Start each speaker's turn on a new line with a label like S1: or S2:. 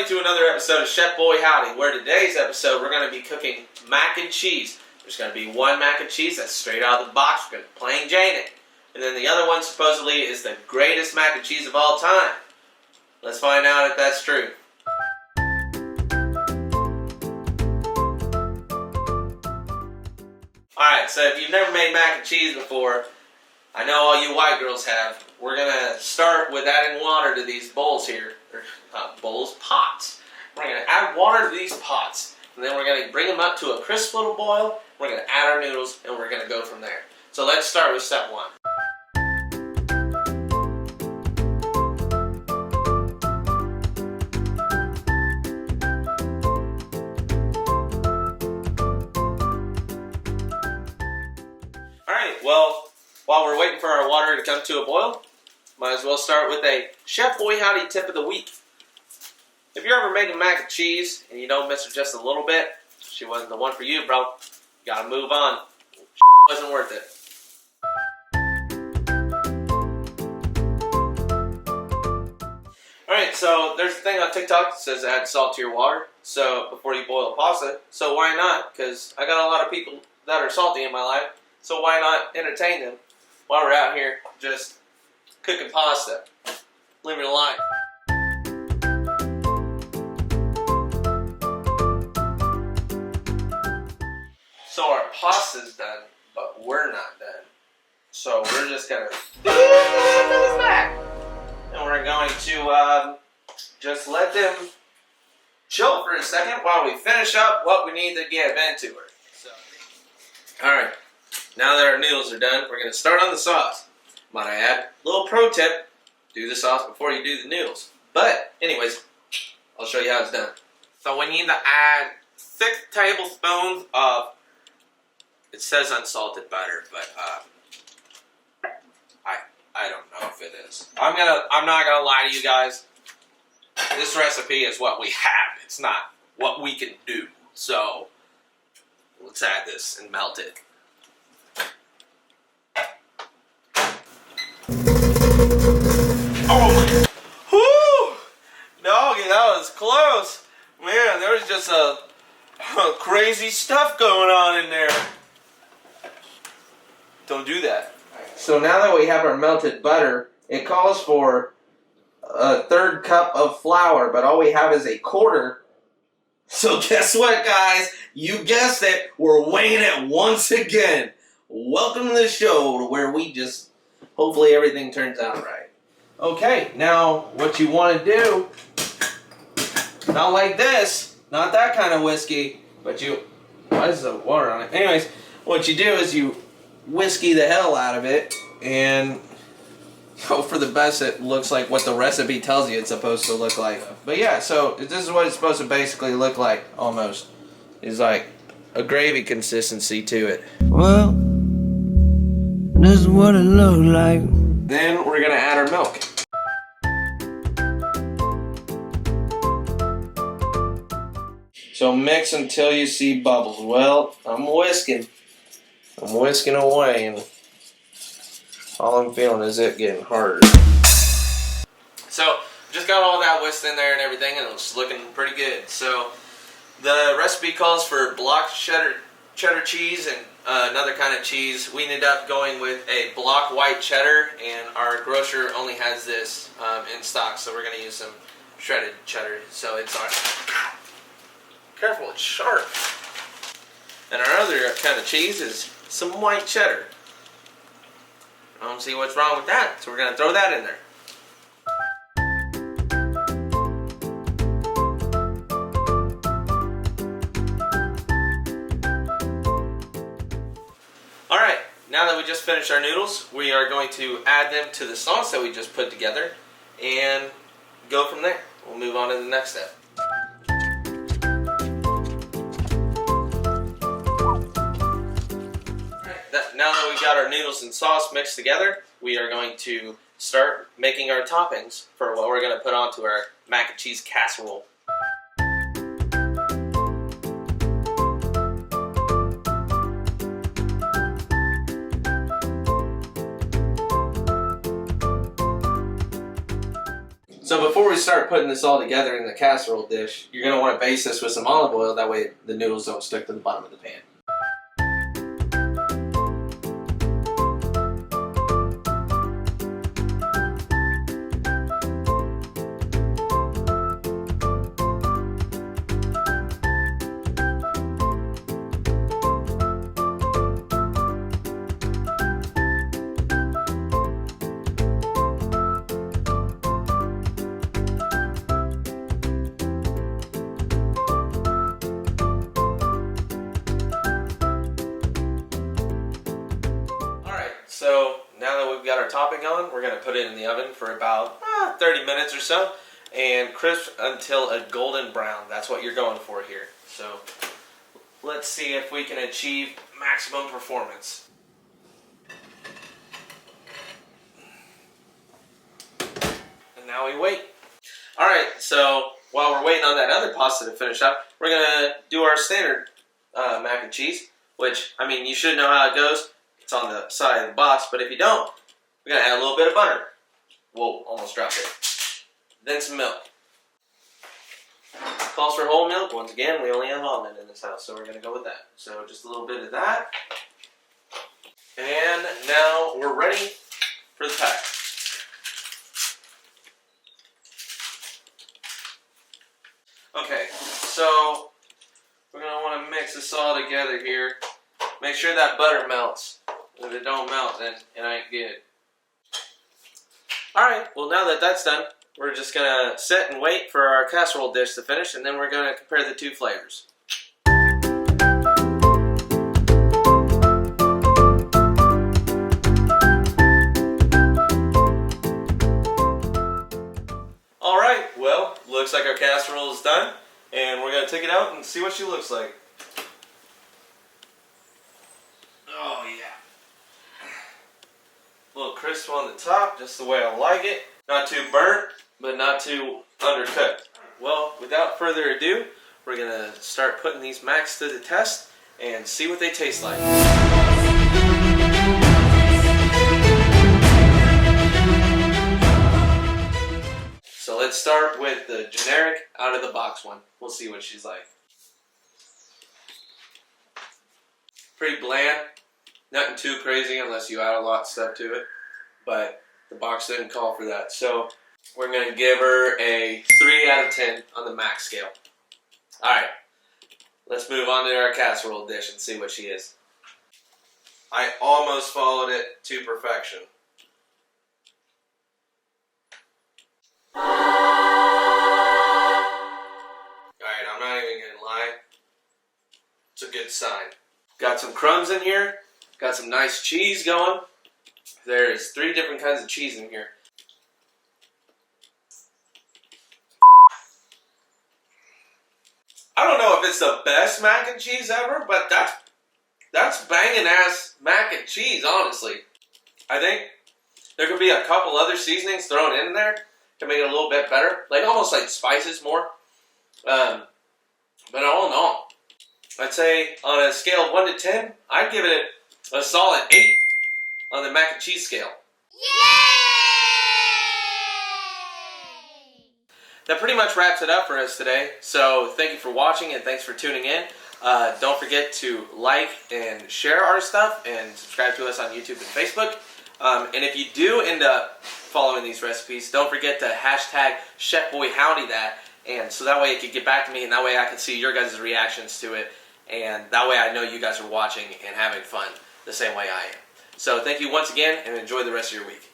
S1: everybody to another episode of Chef Boy Howdy, where today's episode we're going to be cooking mac and cheese. There's going to be one mac and cheese that's straight out of the box. We're going to plain Jane it. And then the other one supposedly is the greatest mac and cheese of all time. Let's find out if that's true. Alright, so if you've never made mac and cheese before, I know all you white girls have. We're going to start with adding water to these bowls here. Or not bowls, pots. We're going to add water to these pots. And then we're going to bring them up to a crisp little boil. We're going to add our noodles and we're going to go from there. So let's start with step one. Alright, well, while we're waiting for our water to come to a boil, might as well start with a Chef Boy Howdy tip of the week. If you're ever making mac and cheese and you don't miss her just a little bit, she wasn't the one for you, bro. You gotta move on. Wasn't worth it. Alright, so there's a thing on TikTok that says add salt to your water so before you boil pasta. So why not? Because I got a lot of people that are salty in my life. So why not entertain them while we're out here just cooking pasta, living a life. So our pasta's done, but we're not done. So we're just gonna this back, and we're going to just let them chill for a second while we finish up what we need to get into her. So, all right, now that our noodles are done, we're gonna start on the sauce. Might I add, little pro tip, do the sauce before you do the noodles. But, anyways, I'll show you how it's done. So we need to add 6 tablespoons of, it says unsalted butter, but I don't know if it is. I'm not gonna lie to you guys. This recipe is what we have. It's not what we can do. So let's add this and melt it. Oh my, whoo! Doggy, that was close. Man, there was just a crazy stuff going on in there. Don't do that. So now that we have our melted butter, it calls for a 1/3 cup of flour, but all we have is a 1/4. So guess what, guys? You guessed it, we're weighing it once again. Welcome to the show where we just, hopefully everything turns out right. Okay, now what you want to do, not like this, not that kind of whiskey, but you, why is the water on it? Anyways, what you do is you whiskey the hell out of it and hope for the best it looks like what the recipe tells you it's supposed to look like. But yeah, so this is what it's supposed to basically look like, almost. It's like a gravy consistency to it.
S2: Well, this is what it looks like.
S1: Then we're gonna add our milk. So mix until you see bubbles. Well, I'm whisking away, and all I'm feeling is it getting harder. So just got all that whisked in there and everything, and it's looking pretty good. So the recipe calls for block cheddar cheese and another kind of cheese. We ended up going with a block white cheddar, and our grocer only has this in stock, so we're going to use some shredded cheddar. So it's our, careful, it's sharp. And our other kind of cheese is some white cheddar. I don't see what's wrong with that, so we're going to throw that in there. Alright, now that we just finished our noodles, we are going to add them to the sauce that we just put together and go from there. We'll move on to the next step. Now that we've got our noodles and sauce mixed together, we are going to start making our toppings for what we're going to put onto our mac and cheese casserole. So before we start putting this all together in the casserole dish, you're going to want to baste this with some olive oil. That way the noodles don't stick to the bottom of the pan. So now that we've got our topping on, we're going to put it in the oven for about 30 minutes or so and crisp until a golden brown. That's what you're going for here. So let's see if we can achieve maximum performance. And now we wait. Alright, so while we're waiting on that other pasta to finish up, we're going to do our standard mac and cheese, which, I mean, you should know how it goes. It's on the side of the box, but if you don't, we're going to add a little bit of butter. Whoa, almost dropped it. Then some milk. Calls for whole milk. Once again, we only have almond in this house, so we're going to go with that. So just a little bit of that. And now we're ready for the pack. Okay, so we're going to want to mix this all together here. Make sure that butter melts. If it don't melt, then it ain't good. Alright, well now that that's done, we're just going to sit and wait for our casserole dish to finish, and then we're going to compare the two flavors. Alright, well, looks like our casserole is done, and we're going to take it out and see what she looks like. Oh yeah. A little crisp on the top, just the way I like it. Not too burnt, but not too undercooked. Well, without further ado, we're going to start putting these macs to the test and see what they taste like. So let's start with the generic out of the box one. We'll see what she's like. Pretty bland. Nothing too crazy unless you add a lot of stuff to it, but the box didn't call for that. So we're going to give her a 3 out of 10 on the max scale. Alright, let's move on to our casserole dish and see what she is. I almost followed it to perfection. Alright, I'm not even going to lie. It's a good sign. Got some crumbs in here. Got some nice cheese going. There's 3 different kinds of cheese in here. I don't know if it's the best mac and cheese ever, but that's banging ass mac and cheese, honestly. I think there could be a couple other seasonings thrown in there to make it a little bit better. Like almost like spices more. But all in all, I'd say on a scale of 1 to 10, I'd give it a solid 8 on the mac and cheese scale. Yay! That pretty much wraps it up for us today. So thank you for watching and thanks for tuning in. Don't forget to like and share our stuff and subscribe to us on YouTube and Facebook. And if you do end up following these recipes, don't forget to hashtag ChefBoyHowdy that. And so that way it can get back to me and that way I can see your guys' reactions to it. And that way I know you guys are watching and having fun the same way I am. So thank you once again and enjoy the rest of your week.